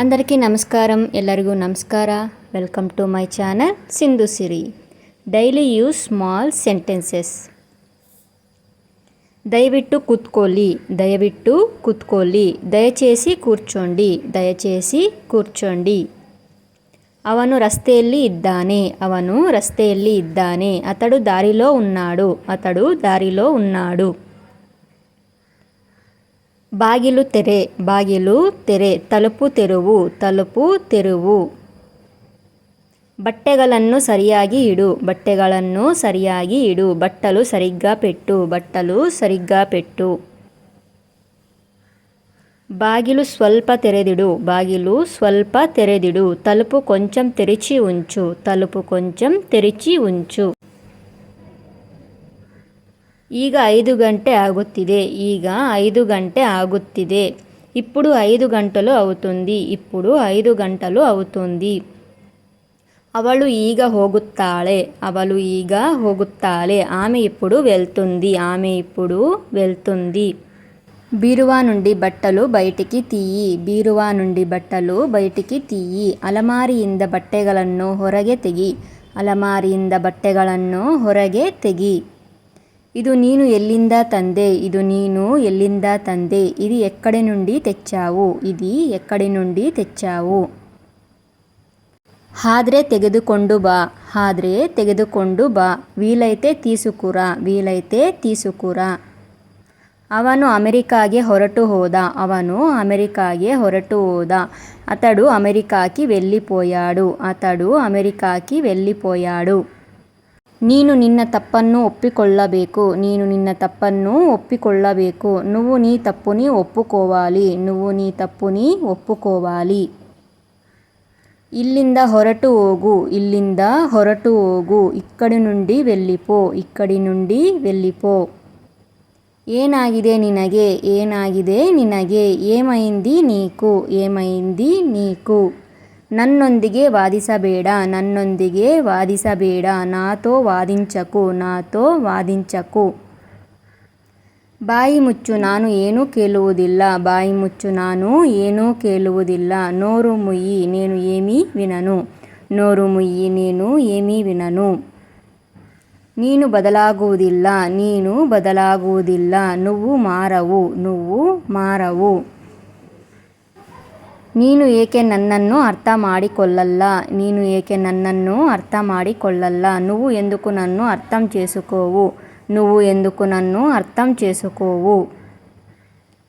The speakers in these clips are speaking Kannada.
అందరికీ నమస్కారం. ಎಲ್ಲರಿಗೂ ನಮಸ್ಕಾರ. Welcome to my channel Sindhu Siri. Daily use small sentences. ದಯವಿಟ್ಟು ಕೂತ್ಕೊಳ್ಳಿ, ದಯವಿಟ್ಟು ಕೂತ್ಕೊಳ್ಳಿ. ದಯచేసి ಕೂರ್ಚೋಂಡಿ, ದಯచేసి ಕೂರ್ಚೋಂಡಿ. ಅವನು ರಸ್ತೆಯಲ್ಲಿ ಇದ್ದಾನೆ, ಅವನು ರಸ್ತೆಯಲ್ಲಿ ಇದ್ದಾನೆ. ಅತಡು ದಾರಿలో ఉన్నాడు, ಅತಡು ದಾರಿలో ఉన్నాడు. ಬಾಗಿಲು ತೆರೆ, ಬಾಗಿಲು ತೆರೆ. ತಲುಪು ತೆರುವು, ತಲುಪು ತೆರುವು. ಬಟ್ಟೆಗಳನ್ನು ಸರಿಯಾಗಿ ಇಡು, ಬಟ್ಟೆಗಳನ್ನು ಸರಿಯಾಗಿ ಇಡು. ಬಟ್ಟಲು ಸರಿಗ್గా పెట్టు, ಬಟ್ಟಲು ಸರಿಗ್గా పెట్టు. ಬಾಗಿಲು ಸ್ವಲ್ಪ ತೆರೆದಿಡು, ಬಾಗಿಲು ಸ್ವಲ್ಪ ತೆರೆದಿಡು. ತలుపు కొంచెం తెరిచి ఉంచు, తలుపు కొంచెం తెరిచి ఉంచు. ಈಗ 5 ಗಂಟೆ ಆಗುತ್ತಿದೆ, ಈಗ 5 ಗಂಟೆ ಆಗುತ್ತಿದೆ. ఇప్పుడు 5 ಗಂಟలు అవుతుంది, ఇప్పుడు 5 ಗಂಟలు అవుతుంది. ಅವಳು ಈಗ ಹೋಗುತ್ತಾಳೆ, ಅವಳು ಈಗ ಹೋಗುತ್ತಾಳೆ. ఆమె ఇప్పుడు వెళ్తుంది, ఆమె ఇప్పుడు వెళ్తుంది. బీరువా నుండి బట్టలు బయటికి తీయి, బీరువా నుండి బట్టలు బయటికి తీయి. ಅಲಮಾರಿಯಿಂದ ಬಟ್ಟೆಗಳನ್ನು ಹೊರಗೆ ತೆಗಿ, ಅಲಮಾರಿಯಿಂದ ಬಟ್ಟೆಗಳನ್ನು ಹೊರಗೆ ತೆಗಿ. ಇದು ನೀನು ಎಲ್ಲಿಂದ ತಂದೆ, ಇದು ನೀನು ಎಲ್ಲಿಂದ ತಂದೆ. ఇది ఎక్కడి నుండి తెచ్చావు, ఇది ఎక్కడి నుండి తెచ్చావు. ಆದ್ರೆ ತೆಗೆದುಕೊಂಡು ಬಾ, ಆದ್ರೆ ತೆಗೆದುಕೊಂಡು ಬಾ. వీలైతే తీసుకురా, వీలైతే తీసుకురా. ಅವನು ಅಮೆರಿಕಾಗೆ ಹೊರಟು ಹೋದ, ಅವನು ಅಮೆರಿಕಾಗೆ ಹೊರಟು ಹೋದ. అతడు అమెరికాకి వెళ్ళిపోయాడు, అతడు అమెరికాకి వెళ్ళిపోయాడు. ನೀನು ನಿನ್ನ ತಪ್ಪನ್ನು ಒಪ್ಪಿಕೊಳ್ಳಬೇಕು, ನೀನು ನಿನ್ನ ತಪ್ಪನ್ನು ಒಪ್ಪಿಕೊಳ್ಳಬೇಕು. నువ్వు నీ తప్పుని ఒప్పుకోవాలి, నువ్వు నీ తప్పుని ఒప్పుకోవాలి. ಇಲ್ಲಿಂದ ಹೊರಟು ಹೋಗು, ಇಲ್ಲಿಂದ ಹೊರಟು ಹೋಗು. ಇಕ್ಕಡಿ నుండి వెళ్ళిపో, ಇಕ್ಕಡಿ నుండి వెళ్ళిపో. ಏನಾಗಿದೆ ನಿನಗೆ, ಏನಾಗಿದೆ ನಿನಗೆ. ಏಮೈಂದಿ ನೀಕು, ಏಮೈಂದಿ ನೀಕು. ನನ್ನೊಂದಿಗೆ ವಾದಿಸಬೇಡ, ನನ್ನೊಂದಿಗೆ ವಾದಿಸಬೇಡ. ನಾತೋ ವಾದಿಂಚಕು, ನಾತೋ ವಾದಿಂಚಕು. ಬಾಯಿ ಮುಚ್ಚು, ನಾನು ಏನೂ ಕೇಳುವುದಿಲ್ಲ, ಬಾಯಿ ಮುಚ್ಚು, ನಾನು ಏನೂ ಕೇಳುವುದಿಲ್ಲ. నోరు ముయ్యి, నేను ఏమీ వినను, నోరు ముయ్యి, నేను ఏమీ వినను. ನೀನು ಬದಲಾಗುವುದಿಲ್ಲ, ನೀನು ಬದಲಾಗುವುದಿಲ್ಲ. నువ్వు మారవు, నువ్వు మారవు. ನೀನು ಏಕೆ ನನ್ನನ್ನು ಅರ್ಥ ಮಾಡಿಕೊಳ್ಳಲ್ಲ, ನೀನು ಏಕೆ ನನ್ನನ್ನು ಅರ್ಥ ಮಾಡಿಕೊಳ್ಳಲ್ಲ. నువ్వు ఎందుకు నన్ను అర్థం చేసుకోవు, నువ్వు ఎందుకు నన్ను అర్థం చేసుకోవు.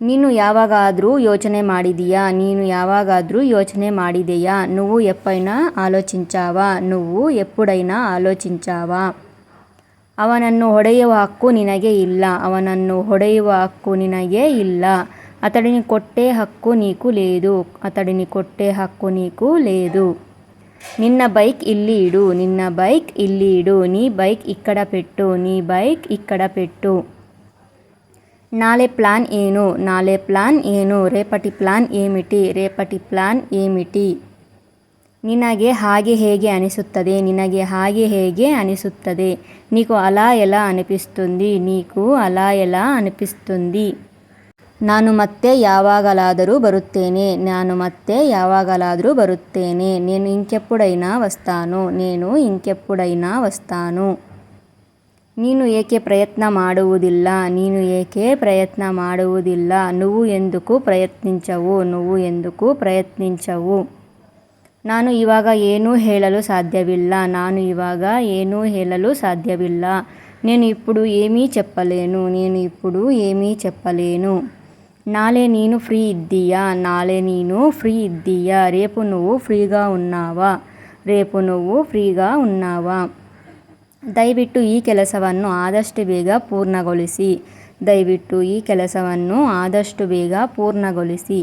ನೀನು ಯಾವಾಗಾದರೂ ಯೋಚನೆ ಮಾಡಿದೀಯಾ, ನೀನು ಯಾವಾಗಾದರೂ ಯೋಚನೆ ಮಾಡಿದೆಯಾ. నువ్వు ఎప్పుడైనా ఆలోచించావా, నువ్వు ఎప్పుడైనా ఆలోచించావా. ಅವನನ್ನು ಹೊಡೆಯುವ ಹಕ್ಕು ನಿನಗೆ ಇಲ್ಲ, ಅವನನ್ನು ಹೊಡೆಯುವ ಹಕ್ಕು ನಿನಗೆ ಇಲ್ಲ. అతడిని కొట్టే హక్కు నీకు లేదు, అతడిని కొట్టే హక్కు నీకు లేదు. నిన్న బైక్ ಇಲ್ಲಿ ಇಡು, నిన్న బైక్ ಇಲ್ಲಿ ಇಡು. నీ బైక్ ఇక్కడ పెట్టు, నీ బైక్ ఇక్కడ పెట్టు. ನಾಳೆ ಪ್ಲಾನ್ ಏನು, ನಾಳೆ ಪ್ಲಾನ್ ಏನು. రేపటి ప్లాన్ ఏమిటి, రేపటి ప్లాన్ ఏమిటి. ನಿನಗೆ ಹಾಗೆ ಹೇಗೆ ಅನಿಸುತ್ತದೆ, ನಿನಗೆ ಹಾಗೆ ಹೇಗೆ ಅನಿಸುತ್ತದೆ. నీకు అలా ఎలా అనిపిస్తుంది, నీకు అలా ఎలా అనిపిస్తుంది. ನಾನು ಮತ್ತೆ ಯಾವಾಗಲಾದರೂ ಬರುತ್ತೇನೆ, ನಾನು ಮತ್ತೆ ಯಾವಾಗಲಾದರೂ ಬರುತ್ತೇನೆ. నేను ఇంకెప్పుడైనా వస్తాను, నేను ఇంకెప్పుడైనా వస్తాను. ನೀನು ಏಕೆ ಪ್ರಯತ್ನ ಮಾಡುವುದಿಲ್ಲ, ನೀನು ಏಕೆ ಪ್ರಯತ್ನ ಮಾಡುವುದಿಲ್ಲ. నువ్వు ఎందుకు ಪ್ರಯತ್ನಿಂಚವು, నువ్వు ఎందుకు ಪ್ರಯತ್ನಿಂಚವು. ನಾನು ಇವಾಗ ಏನೂ ಹೇಳಲು ಸಾಧ್ಯವಿಲ್ಲ, ನಾನು ಇವಾಗ ಏನೂ ಹೇಳಲು ಸಾಧ್ಯವಿಲ್ಲ. నేను ఇప్పుడు ఏమీ చెప్పలేను, నేను ఇప్పుడు ఏమీ చెప్పలేను. ನಾಳೆ ನೀನು ಫ್ರೀ ಇದ್ದೀಯಾ, ನಾಳೆ ನೀನು ಫ್ರೀ ಇದ್ದೀಯಾ. రేపు నువ్వు ఫ్రీగా ఉన్నావా, రేపు నువ్వు ఫ్రీగా ఉన్నావా. ದಯವಿಟ್ಟು ಈ ಕೆಲಸವನ್ನು ಆದಷ್ಟು ಬೇಗ ಪೂರ್ಣಗೊಳಿಸಿ, ದಯವಿಟ್ಟು ಈ ಕೆಲಸವನ್ನು ಆದಷ್ಟು ಬೇಗ ಪೂರ್ಣಗೊಳಿಸಿ.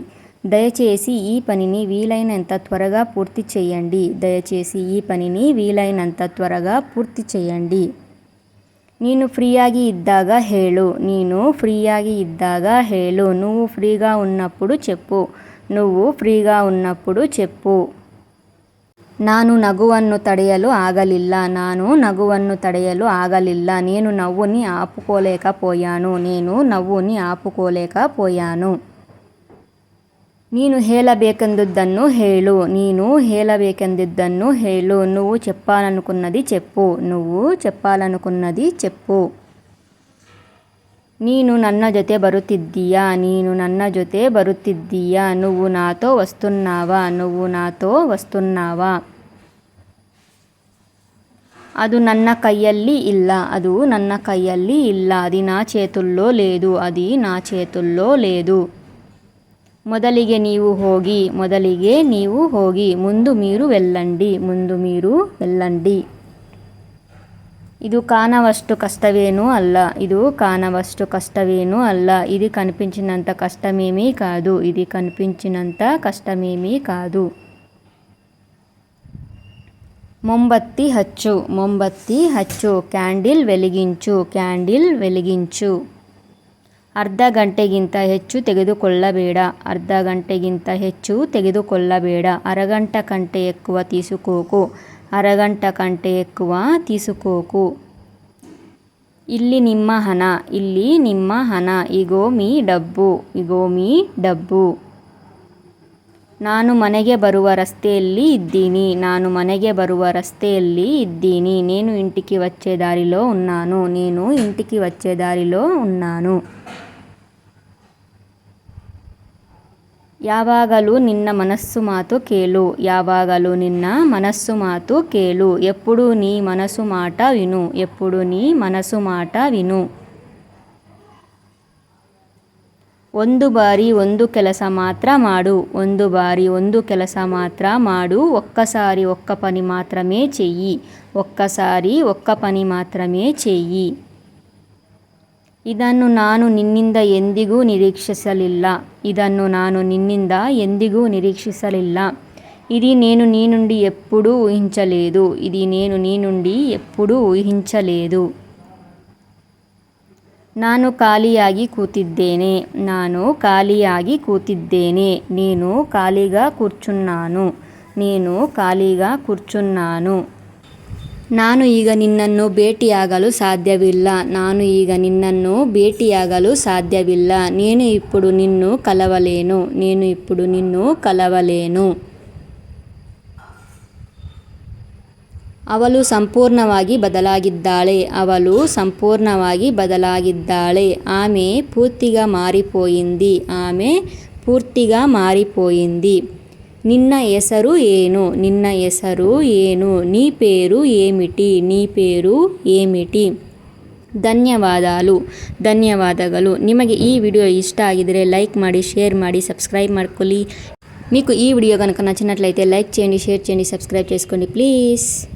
దయచేసి ఈ పనిని వీలైనంత త్వరగా పూర్తి చేయండి, దయచేసి ఈ పనిని వీలైనంత త్వరగా పూర్తి చేయండి. ನೀನು ಫ್ರೀಯಾಗಿ ಇದ್ದಾಗ ಹೇಳು, ನೀನು ಫ್ರೀಯಾಗಿ ಇದ್ದಾಗ ಹೇಳು. నువ్వు ఫ్రీగా ఉన్నప్పుడు చెప్పు, నువ్వు ಫ್ರೀగా ఉన్నప్పుడు చెప్పు. ನಾನು ನಗುವನ್ನು ತಡೆಯಲು ಆಗಲಿಲ್ಲ, ನಾನು ನಗುವನ್ನು ತಡೆಯಲು ಆಗಲಿಲ್ಲ. నేను నవ్వుని ఆపుకోలేకపోయాను, నేను నవ్వుని ఆపుకోలేకపోయాను. ನೀನು ಹೇಳಬೇಕೆಂದುದನ್ನು ಹೇಳು. ನೀನು ಹೇಳಬೇಕೆಂದುದನ್ನು ಹೇಳು. నువ్వు చెప్పాలనుకున్నది చెప్పు. నువ్వు చెప్పాలనుకున్నది చెప్పు. ನೀನು ನನ್ನ ಜೊತೆ ಬರುತ್ತಿದ್ದೀಯಾ. ನೀನು ನನ್ನ ಜೊತೆ ಬರುತ್ತಿದ್ದೀಯಾ. నువ్వు నాతో వస్తున్నావా. నువ్వు నాతో వస్తున్నావా. ಅದು ನನ್ನ ಕೈಯಲ್ಲಿ ಇಲ್ಲ. ಅದು ನನ್ನ ಕೈಯಲ್ಲಿ ಇಲ್ಲ. అది నా చేతుల్లో లేదు. అది నా చేతుల్లో లేదు. మొదలిಗೆ ನೀವು ಹೋಗಿ. మొదలిಗೆ ನೀವು ಹೋಗಿ. ముందు మీరు వెళ్ళండి. ముందు మీరు వెళ్ళండి. ಇದು ಕಾಣವಷ್ಟು ಕಷ್ಟವೇನೂ ಅಲ್ಲ. ಇದು ಕಾಣವಷ್ಟು ಕಷ್ಟವೇನೂ ಅಲ್ಲ. ఇది కనిపించినంత కష్టమేమీ కాదు. ఇది కనిపించినంత కష్టమేమీ కాదు. ಮೊಂಬತ್ತಿ ಹಚ್ಚು. ಮೊಂಬತ್ತಿ ಹಚ್ಚು. ಕ್ಯಾಂಡಿಲ್ వెలిగించు. ಕ್ಯಾಂಡಿಲ್ వెలిగించు. ಅರ್ಧ ಗಂಟೆಗಿಂತ ಹೆಚ್ಚು ತೆಗೆದುಕೊಳ್ಳಬೇಡ. ಅರ್ಧ ಗಂಟೆಗಿಂತ ಹೆಚ್ಚು ತೆಗೆದುಕೊಳ್ಳಬೇಡ. అరగంట కంటే ఎక్కువ తీసుకోకు. అరగంట కంటే ఎక్కువ తీసుకోకు. ಇಲ್ಲಿ ನಿಮ್ಮ ಹಣ. ಇಲ್ಲಿ ನಿಮ್ಮ ಹಣ. ఇగో మీ డబ్బు. ఇగో మీ డబ్బు. ನಾನು ಮನೆಗೆ ಬರುವ ರಸ್ತೆಯಲ್ಲಿ ಇದ್ದೀನಿ. ನಾನು ಮನೆಗೆ ಬರುವ ರಸ್ತೆಯಲ್ಲಿ ಇದ್ದೀನಿ. నేను ఇంటికి వచ్చే దారిలో ఉన్నాను. నేను ఇంటికి వచ్చే దారిలో ఉన్నాను. ಯಾವಾಗಲೂ ನಿನ್ನ ಮನಸ್ಸು ಮಾತು ಕೇಳು. ಯಾವಾಗಲೂ ನಿನ್ನ ಮನಸ್ಸು ಮಾತು ಕೇಳು. ಎప్పుడు నీ మనసు మాట విను. ఎప్పుడు నీ మనసు మాట విను. ಒಂದು ಬಾರಿ ಒಂದು ಕೆಲಸ ಮಾತ್ರ ಮಾಡು. ಒಂದು ಬಾರಿ ಒಂದು ಕೆಲಸ ಮಾತ್ರ ಮಾಡು. ఒక్కసారి ఒక్క పని మాత్రమే చెయ్యి. ఒక్కసారి ఒక్క పని మాత్రమే చెయ్యి. ಇದನ್ನು ನಾನು ನಿನ್ನಿಂದ ಎಂದಿಗೂ ನಿರೀಕ್ಷಿಸಲಿಲ್ಲ. ಇದನ್ನು ನಾನು ನಿನ್ನಿಂದ ಎಂದಿಗೂ ನಿರೀಕ್ಷಿಸಲಿಲ್ಲ. ఇది నేను నీ నుండి ఎప్పుడూ ఊహించలేదు. ఇది నేను నీ నుండి ఎప్పుడూ ఊహించలేదు. ನಾನು ಖಾಲಿಯಾಗಿ ಕೂತಿದ್ದೇನೆ. ನಾನು ಖಾಲಿಯಾಗಿ ಕೂತಿದ್ದೇನೆ. నేను ఖాళీగా కూర్చున్నాను. నేను ఖాళీగా కూర్చున్నాను. ನಾನು ಈಗ ನಿನ್ನನ್ನು ಭೇಟಿಯಾಗಲು ಸಾಧ್ಯವಿಲ್ಲ. ನಾನು ಈಗ ನಿನ್ನನ್ನು ಭೇಟಿಯಾಗಲು ಸಾಧ್ಯವಿಲ್ಲ. నేను ఇప్పుడు నిన్ను కలవలేను. నేను ఇప్పుడు నిన్ను కలవలేను. ಅವಳು ಸಂಪೂರ್ಣವಾಗಿ ಬದಲಾಗಿದ್ದಾಳೆ. ಅವಳು ಸಂಪೂರ್ಣವಾಗಿ ಬದಲಾಗಿದ್ದಾಳೆ. ఆమె పూర్తిగా మారిపోయింది. ఆమె పూర్తిగా మారిపోయింది. ನಿನ್ನ ಹೆಸರು ಏನು. ನಿನ್ನ ಹೆಸರು ಏನು. నీ పేరు ఏమిటి. నీ పేరు ఏమిటి. ಧನ್ಯವಾದಾలు. ಧನ್ಯವಾದಗಳು. ನಿಮಗೆ ಈ ವಿಡಿಯೋ ಇಷ್ಟ ಆಗಿದರೆ ಲೈಕ್ ಮಾಡಿ, షేర్ ಮಾಡಿ, సబ్స్క్రైబ్ ಮಾಡ್ಕೊಳ್ಳಿ. మీకు ఈ వీడియో కనుక నచ్చినట్లయితే లైక్ చేయండి, షేర్ చేయండి, సబ్స్క్రైబ్ చేసుకోండి ప్లీజ్.